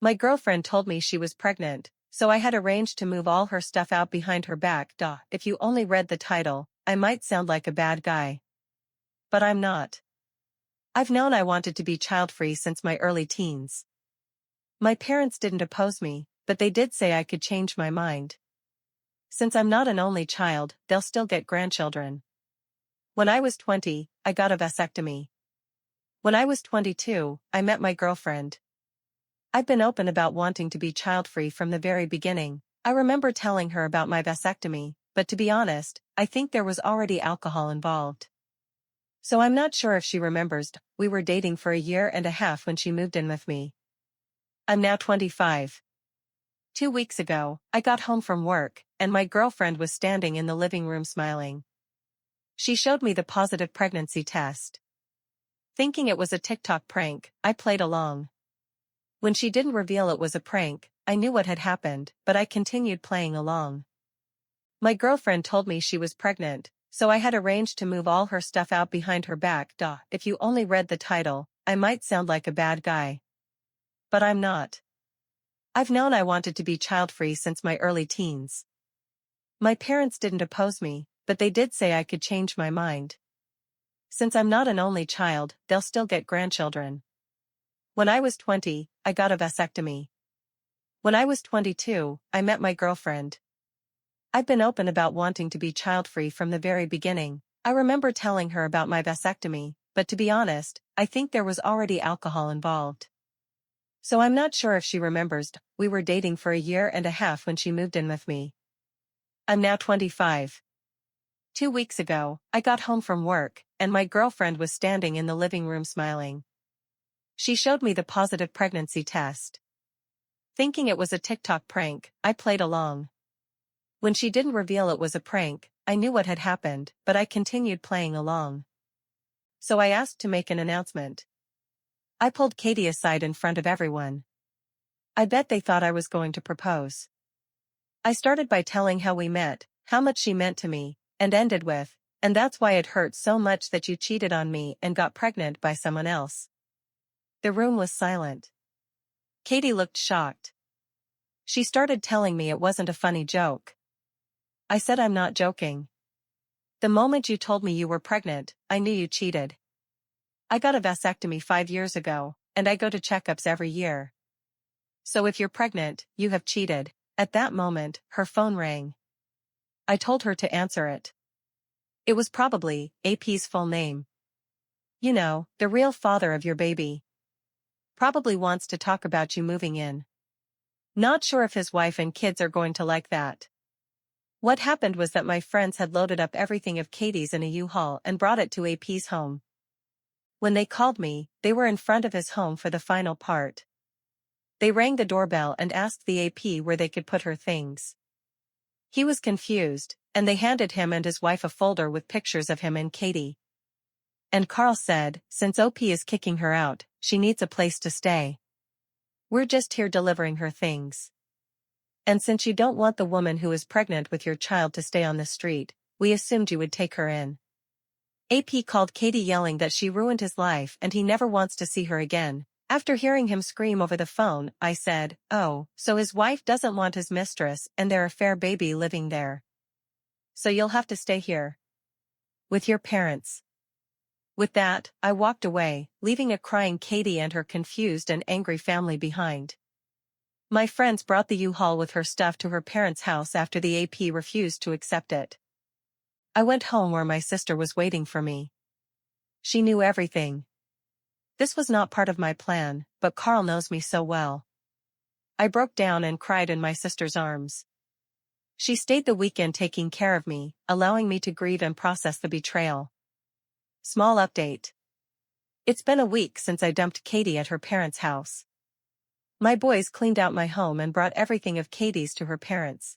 My girlfriend told me she was pregnant, so I had arranged to move all her stuff out behind her back. If you only read the title, I might sound like a bad guy. But I'm not. I've known I wanted to be child-free since my early teens. My parents didn't oppose me, but they did say I could change my mind. Since I'm not an only child, they'll still get grandchildren. When I was 20, I got a vasectomy. When I was 22, I met my girlfriend. I've been open about wanting to be child-free from the very beginning. I remember telling her about my vasectomy, but to be honest, I think there was already alcohol involved. So I'm not sure if she remembers. We were dating for a year and a half when she moved in with me. I'm now 25. 2 weeks ago, I got home from work, and my girlfriend was standing in the living room smiling. She showed me the positive pregnancy test. Thinking it was a TikTok prank, I played along. When she didn't reveal it was a prank, I knew what had happened, but I continued playing along. My girlfriend told me she was pregnant, so I had arranged to move all her stuff out behind her back. If you only read the title, I might sound like a bad guy. But I'm not. I've known I wanted to be child-free since my early teens. My parents didn't oppose me, but they did say I could change my mind. Since I'm not an only child, they'll still get grandchildren. When I was 20, I got a vasectomy. When I was 22, I met my girlfriend. I've been open about wanting to be child-free from the very beginning. I remember telling her about my vasectomy, but to be honest, I think there was already alcohol involved. So I'm not sure if she remembers. We were dating for a year and a half when she moved in with me. I'm now 25. 2 weeks ago, I got home from work, and my girlfriend was standing in the living room smiling. She showed me the positive pregnancy test. Thinking it was a TikTok prank, I played along. When she didn't reveal it was a prank, I knew what had happened, but I continued playing along. So I asked to make an announcement. I pulled Katie aside in front of everyone. I bet they thought I was going to propose. I started by telling how we met, how much she meant to me, and ended with, and that's why it hurt so much that you cheated on me and got pregnant by someone else. The room was silent. Katie looked shocked. She started telling me it wasn't a funny joke. I said I'm not joking. The moment you told me you were pregnant, I knew you cheated. I got a vasectomy 5 years ago, and I go to checkups every year. So if you're pregnant, you have cheated. At that moment, her phone rang. I told her to answer it. It was probably AP's full name. You know, the real father of your baby. Probably wants to talk about you moving in. Not sure if his wife and kids are going to like that. What happened was that my friends had loaded up everything of Katie's in a U-Haul and brought it to AP's home. When they called me, they were in front of his home for the final part. They rang the doorbell and asked the AP where they could put her things. He was confused, and they handed him and his wife a folder with pictures of him and Katie. And Carl said, since OP is kicking her out, she needs a place to stay. We're just here delivering her things. And since you don't want the woman who is pregnant with your child to stay on the street, we assumed you would take her in. AP called Katie yelling that she ruined his life and he never wants to see her again. After hearing him scream over the phone, I said, oh, so his wife doesn't want his mistress and their affair baby living there. So you'll have to stay here. With your parents. With that, I walked away, leaving a crying Katie and her confused and angry family behind. My friends brought the U-Haul with her stuff to her parents' house after the AP refused to accept it. I went home where my sister was waiting for me. She knew everything. This was not part of my plan, but Carl knows me so well. I broke down and cried in my sister's arms. She stayed the weekend taking care of me, allowing me to grieve and process the betrayal. Small update. It's been a week since I dumped Katie at her parents' house. My boys cleaned out my home and brought everything of Katie's to her parents.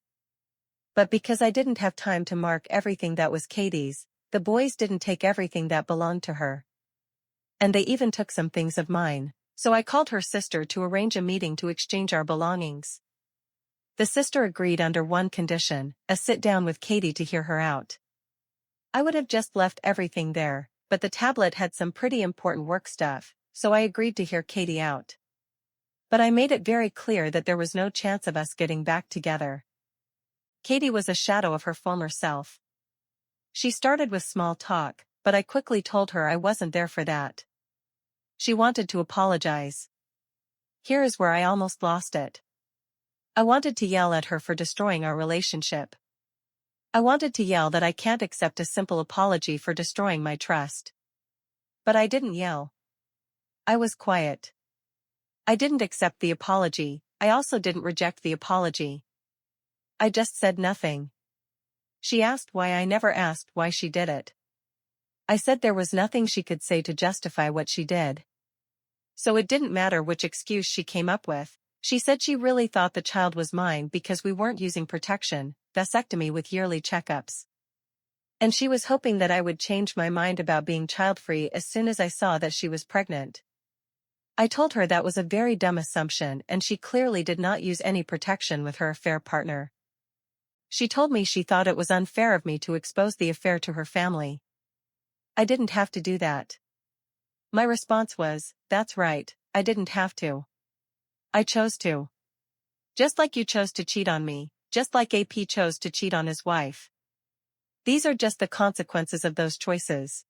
But because I didn't have time to mark everything that was Katie's, the boys didn't take everything that belonged to her. And they even took some things of mine, so I called her sister to arrange a meeting to exchange our belongings. The sister agreed under one condition, a sit-down with Katie to hear her out. I would have just left everything there, but the tablet had some pretty important work stuff, so I agreed to hear Katie out. But I made it very clear that there was no chance of us getting back together. Katie was a shadow of her former self. She started with small talk, but I quickly told her I wasn't there for that. She wanted to apologize. Here is where I almost lost it. I wanted to yell at her for destroying our relationship. I wanted to yell that I can't accept a simple apology for destroying my trust. But I didn't yell. I was quiet. I didn't accept the apology, I also didn't reject the apology. I just said nothing. She asked why I never asked why she did it. I said there was nothing she could say to justify what she did. So it didn't matter which excuse she came up with. She said she really thought the child was mine because we weren't using protection, vasectomy with yearly checkups. And she was hoping that I would change my mind about being child-free as soon as I saw that she was pregnant. I told her that was a very dumb assumption and she clearly did not use any protection with her affair partner. She told me she thought it was unfair of me to expose the affair to her family. I didn't have to do that. My response was, that's right, I didn't have to. I chose to. Just like you chose to cheat on me, just like AP chose to cheat on his wife. These are just the consequences of those choices.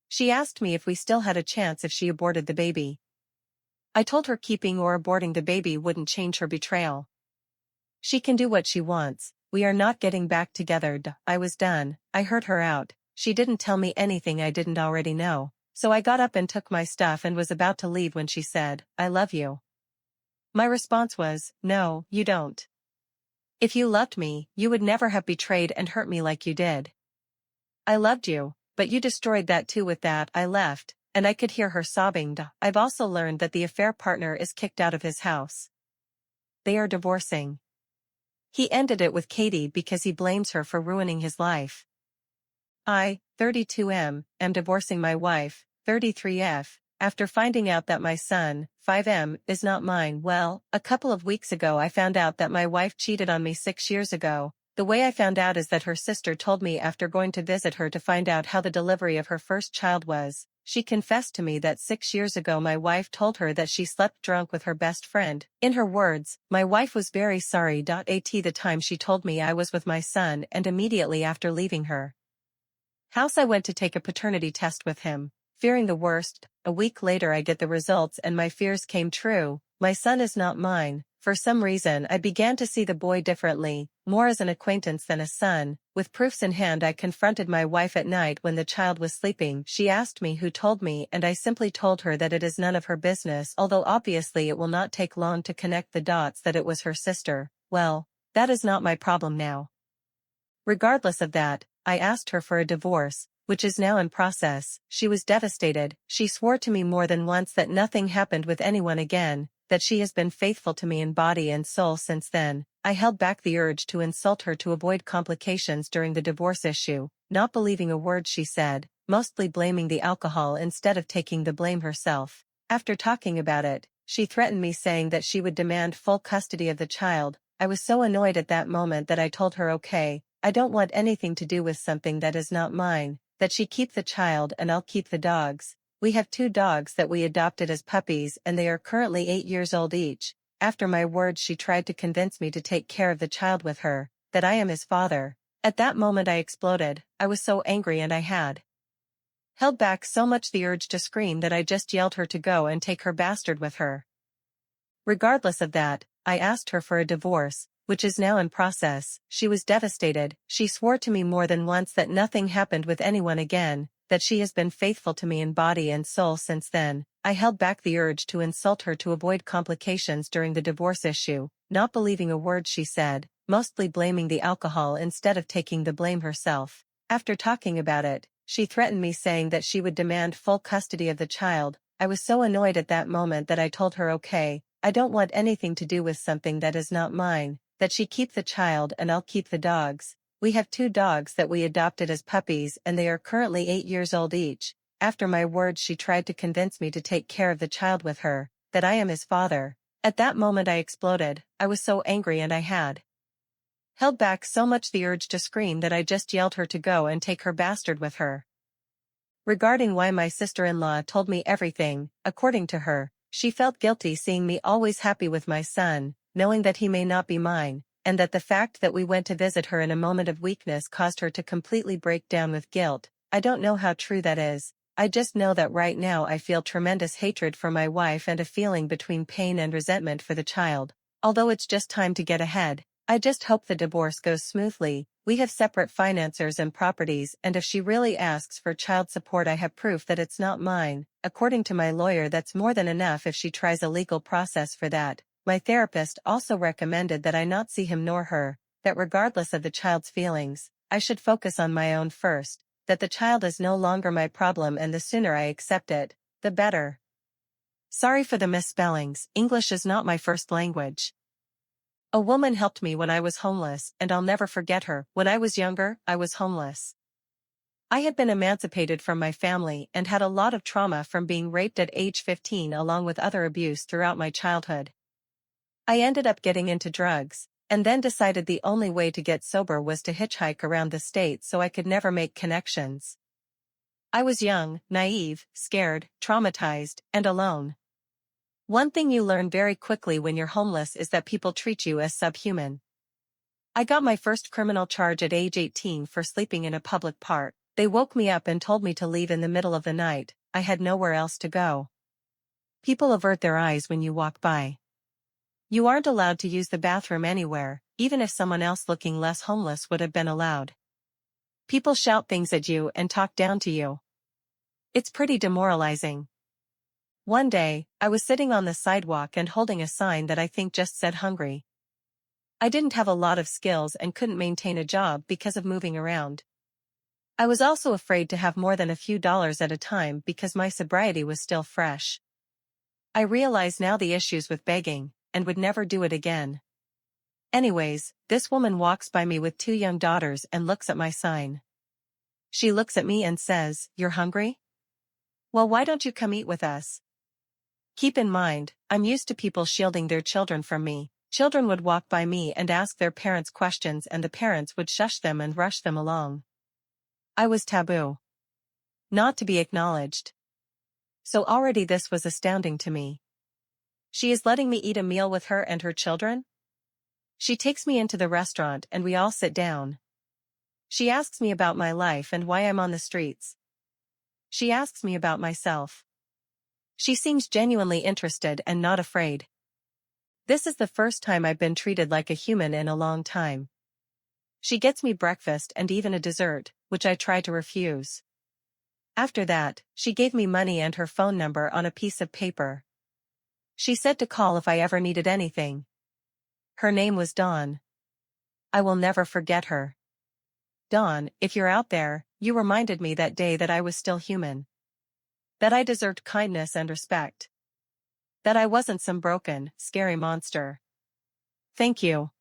She asked me if we still had a chance if she aborted the baby. I told her keeping or aborting the baby wouldn't change her betrayal. She can do what she wants, we are not getting back together. I was done, I heard her out, she didn't tell me anything I didn't already know, so I got up and took my stuff and was about to leave when she said, I love you. My response was, no, you don't. If you loved me, you would never have betrayed and hurt me like you did. I loved you, but you destroyed that too. With that, I left, and I could hear her sobbing. I've also learned that the affair partner is kicked out of his house. They are divorcing. He ended it with Katie because he blames her for ruining his life. I, 32M, am divorcing my wife, 33F, after finding out that my son, 5M, is not mine. Well, a couple of weeks ago I found out that my wife cheated on me 6 years ago. The way I found out is that her sister told me after going to visit her to find out how the delivery of her first child was. She confessed to me that 6 years ago my wife told her that she slept drunk with her best friend. In her words, my wife was very sorry. At the time she told me I was with my son and immediately after leaving her house I went to take a paternity test with him, fearing the worst. A week later I get the results and my fears came true. My son is not mine. For some reason I began to see the boy differently, more as an acquaintance than a son. With proofs in hand I confronted my wife at night when the child was sleeping. She asked me who told me and I simply told her that it is none of her business, although obviously it will not take long to connect the dots that it was her sister. Well, that is not my problem now. Regardless of that, I asked her for a divorce, which is now in process. She was devastated. She swore to me more than once that nothing happened with anyone again, that she has been faithful to me in body and soul since then. I held back the urge to insult her to avoid complications during the divorce issue, not believing a word she said, mostly blaming the alcohol instead of taking the blame herself. After talking about it, she threatened me saying that she would demand full custody of the child. I was so annoyed at that moment that I told her okay, I don't want anything to do with something that is not mine, that she keep the child and I'll keep the dogs. We have 2 dogs that we adopted as puppies and they are currently 8 years old each. After my words she tried to convince me to take care of the child with her, that I am his father. At that moment I exploded. I was so angry and I had held back so much the urge to scream that I just yelled her to go and take her bastard with her. Regardless of that, I asked her for a divorce, which is now in process. She was devastated. She swore to me more than once that nothing happened with anyone again, that she has been faithful to me in body and soul since then. I held back the urge to insult her to avoid complications during the divorce issue, not believing a word she said, mostly blaming the alcohol instead of taking the blame herself. After talking about it, she threatened me saying that she would demand full custody of the child. I was so annoyed at that moment that I told her okay, I don't want anything to do with something that is not mine, that she keep the child and I'll keep the dogs. We have 2 dogs that we adopted as puppies and they are currently 8 years old each. After my words she tried to convince me to take care of the child with her, that I am his father. At that moment I exploded. I was so angry and I had held back so much the urge to scream that I just yelled her to go and take her bastard with her. Regarding why my sister-in-law told me everything, according to her, She felt guilty seeing me always happy with my son, knowing that he may not be mine, and that the fact that we went to visit her in a moment of weakness caused her to completely break down with guilt. I don't know how true that is. I just know that right now I feel tremendous hatred for my wife and a feeling between pain and resentment for the child. Although it's just time to get ahead, I just hope the divorce goes smoothly. We have separate financiers and properties, and if she really asks for child support, I have proof that it's not mine. According to my lawyer, that's more than enough if she tries a legal process for that. My therapist also recommended that I not see him nor her, that regardless of the child's feelings, I should focus on my own first, that the child is no longer my problem, and the sooner I accept it, the better. Sorry for the misspellings, English is not my first language. A woman helped me when I was homeless, and I'll never forget her. When I was younger, I was homeless. I had been emancipated from my family and had a lot of trauma from being raped at age 15 along with other abuse throughout my childhood. I ended up getting into drugs, and then decided the only way to get sober was to hitchhike around the state so I could never make connections. I was young, naive, scared, traumatized, and alone. One thing you learn very quickly when you're homeless is that people treat you as subhuman. I got my first criminal charge at age 18 for sleeping in a public park. They woke me up and told me to leave in the middle of the night. I had nowhere else to go. People avert their eyes when you walk by. You aren't allowed to use the bathroom anywhere, even if someone else looking less homeless would have been allowed. People shout things at you and talk down to you. It's pretty demoralizing. One day, I was sitting on the sidewalk and holding a sign that I think just said hungry. I didn't have a lot of skills and couldn't maintain a job because of moving around. I was also afraid to have more than a few dollars at a time because my sobriety was still fresh. I realize now the issues with begging, and would never do it again. Anyways, this woman walks by me with 2 young daughters and looks at my sign. She looks at me and says, "You're hungry? Well, why don't you come eat with us?" Keep in mind, I'm used to people shielding their children from me. Children would walk by me and ask their parents questions, and the parents would shush them and rush them along. I was taboo. Not to be acknowledged. So already this was astounding to me. She is letting me eat a meal with her and her children? She takes me into the restaurant and we all sit down. She asks me about my life and why I'm on the streets. She asks me about myself. She seems genuinely interested and not afraid. This is the first time I've been treated like a human in a long time. She gets me breakfast and even a dessert, which I try to refuse. After that, she gave me money and her phone number on a piece of paper. She said to call if I ever needed anything. Her name was Dawn. I will never forget her. Dawn, if you're out there, you reminded me that day that I was still human. That I deserved kindness and respect. That I wasn't some broken, scary monster. Thank you.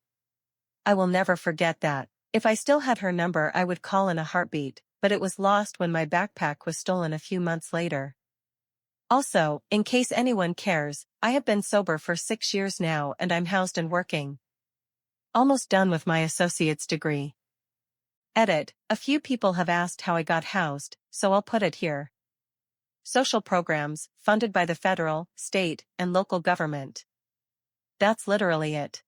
I will never forget that. If I still had her number, I would call in a heartbeat, but it was lost when my backpack was stolen a few months later. Also, in case anyone cares, I have been sober for 6 years now and I'm housed and working. Almost done with my associate's degree. Edit, a few people have asked how I got housed, so I'll put it here. Social programs, funded by the federal, state, and local government. That's literally it.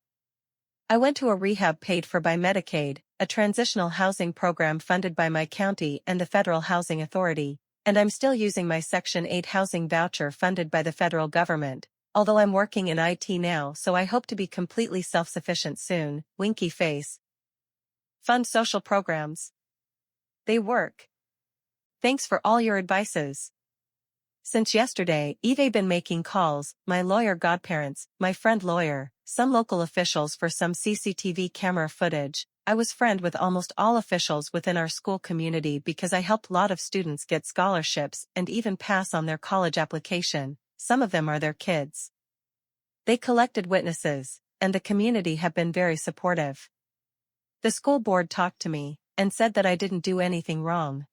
I went to a rehab paid for by Medicaid, a transitional housing program funded by my county and the Federal Housing Authority, and I'm still using my Section 8 housing voucher funded by the federal government, although I'm working in IT now, so I hope to be completely self-sufficient soon. Winky face. Fund social programs. They work. Thanks for all your advices. Since yesterday, I've been making calls, my lawyer godparents, my friend lawyer, some local officials for some CCTV camera footage. I was friend with almost all officials within our school community because I helped a lot of students get scholarships and even pass on their college application. Some of them are their kids. They collected witnesses, and the community have been very supportive. The school board talked to me and said that I didn't do anything wrong.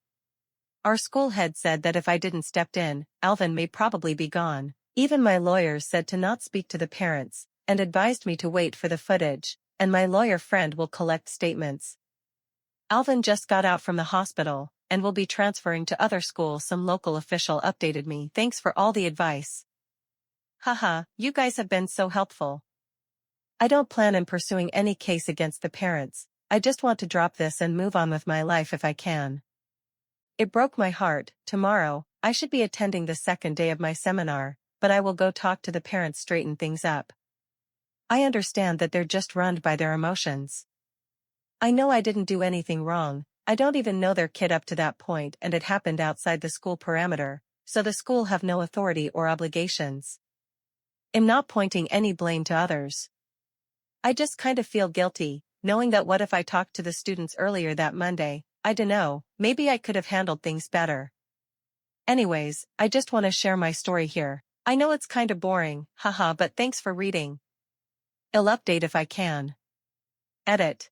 Our school head said that if I didn't step in, Alvin may probably be gone. Even my lawyers said to not speak to the parents, and advised me to wait for the footage, and my lawyer friend will collect statements. Alvin just got out from the hospital, and will be transferring to other schools. Some local official updated me. Thanks for all the advice. Haha, you guys have been so helpful. I don't plan on pursuing any case against the parents. I just want to drop this and move on with my life if I can. It broke my heart. Tomorrow, I should be attending the second day of my seminar, but I will go talk to the parents, straighten things up. I understand that they're just run by their emotions. I know I didn't do anything wrong. I don't even know their kid up to that point, and it happened outside the school parameter, so the school have no authority or obligations. I'm not pointing any blame to others. I just kind of feel guilty, knowing that what if I talked to the students earlier that Monday. I dunno, maybe I could have handled things better. Anyways, I just want to share my story here. I know it's kinda boring, haha, but thanks for reading. I'll update if I can. Edit.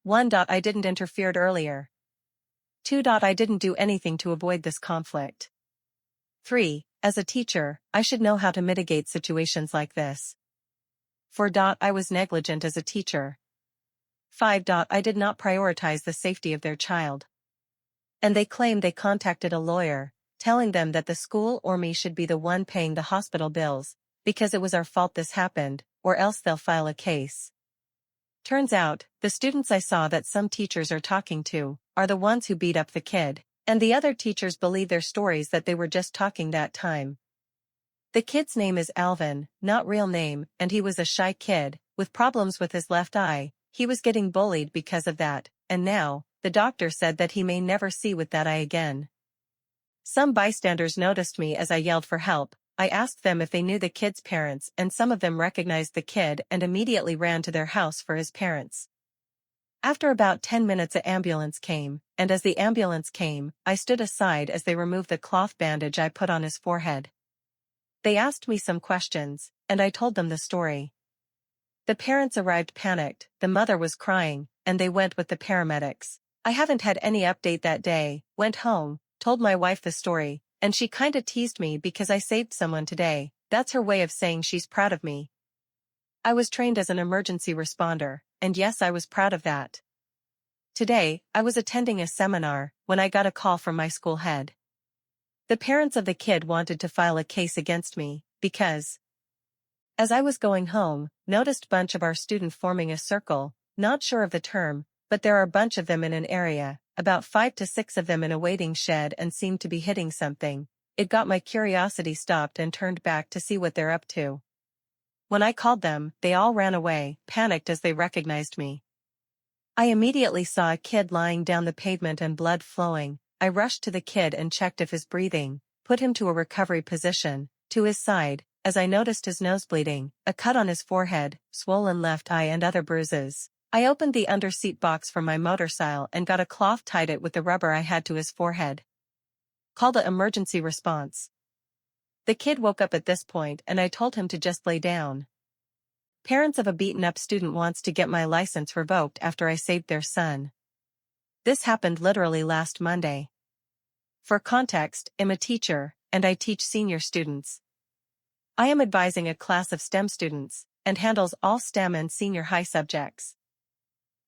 1. I didn't interfered earlier. 2. I didn't do anything to avoid this conflict. 3. As a teacher, I should know how to mitigate situations like this. 4. I was negligent as a teacher. 5. I did not prioritize the safety of their child. And they claim they contacted a lawyer, telling them that the school or me should be the one paying the hospital bills, because it was our fault this happened, or else they'll file a case. Turns out, the students I saw that some teachers are talking to, are the ones who beat up the kid, and the other teachers believe their stories that they were just talking that time. The kid's name is Alvin, not real name, and he was a shy kid, with problems with his left eye. He was getting bullied because of that, and now, the doctor said that he may never see with that eye again. Some bystanders noticed me as I yelled for help. I asked them if they knew the kid's parents, and some of them recognized the kid and immediately ran to their house for his parents. After about 10 minutes an ambulance came, and as the ambulance came, I stood aside as they removed the cloth bandage I put on his forehead. They asked me some questions, and I told them the story. The parents arrived panicked, the mother was crying, and they went with the paramedics. I haven't had any update that day, went home, told my wife the story, and she kinda teased me because I saved someone today. That's her way of saying she's proud of me. I was trained as an emergency responder, and yes, I was proud of that. Today, I was attending a seminar when I got a call from my school head. The parents of the kid wanted to file a case against me, because, as I was going home, noticed bunch of our students forming a circle, not sure of the term, but there are a bunch of them in an area, about 5 to 6 of them in a waiting shed and seemed to be hitting something. It got my curiosity stopped and turned back to see what they're up to. When I called them, they all ran away, panicked as they recognized me. I immediately saw a kid lying down the pavement and blood flowing. I rushed to the kid and checked if his breathing, put him to a recovery position, to his side, as I noticed his nose bleeding, a cut on his forehead, swollen left eye and other bruises. I opened the under-seat box from my motorcycle and got a cloth, tied it with the rubber I had to his forehead. Called the emergency response. The kid woke up at this point and I told him to just lay down. Parents of a beaten-up student wants to get my license revoked after I saved their son. This happened literally last Monday. For context, I'm a teacher, and I teach senior students. I am advising a class of STEM students, and handles all STEM and senior high subjects.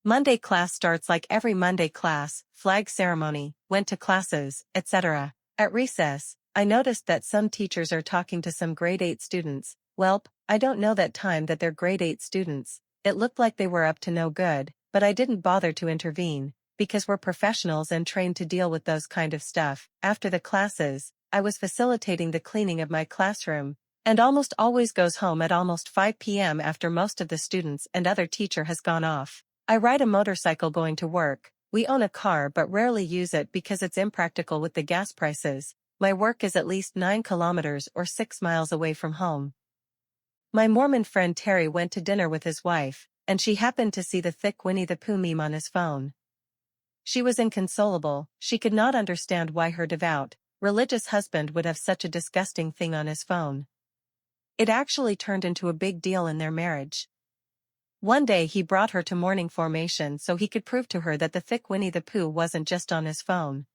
Monday class starts like every Monday class, flag ceremony, went to classes, etc. At recess, I noticed that some teachers are talking to some grade 8 students. Welp, I don't know that time that they're grade 8 students. It looked like they were up to no good, but I didn't bother to intervene, because we're professionals and trained to deal with those kind of stuff. After the classes, I was facilitating the cleaning of my classroom, and almost always goes home at almost 5 p.m. after most of the students and other teacher has gone off. I ride a motorcycle going to work. We own a car but rarely use it because it's impractical with the gas prices. My work is at least 9 kilometers or 6 miles away from home. My Mormon friend Terry went to dinner with his wife, and she happened to see the thick Winnie the Pooh meme on his phone. She was inconsolable. She could not understand why her devout, religious husband would have such a disgusting thing on his phone. It actually turned into a big deal in their marriage. One day he brought her to morning formation so he could prove to her that the thick Winnie the Pooh wasn't just on his phone.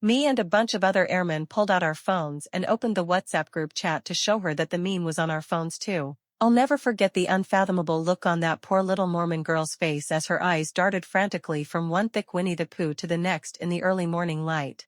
Me and a bunch of other airmen pulled out our phones and opened the WhatsApp group chat to show her that the meme was on our phones too. I'll never forget the unfathomable look on that poor little Mormon girl's face as her eyes darted frantically from one thick Winnie the Pooh to the next in the early morning light.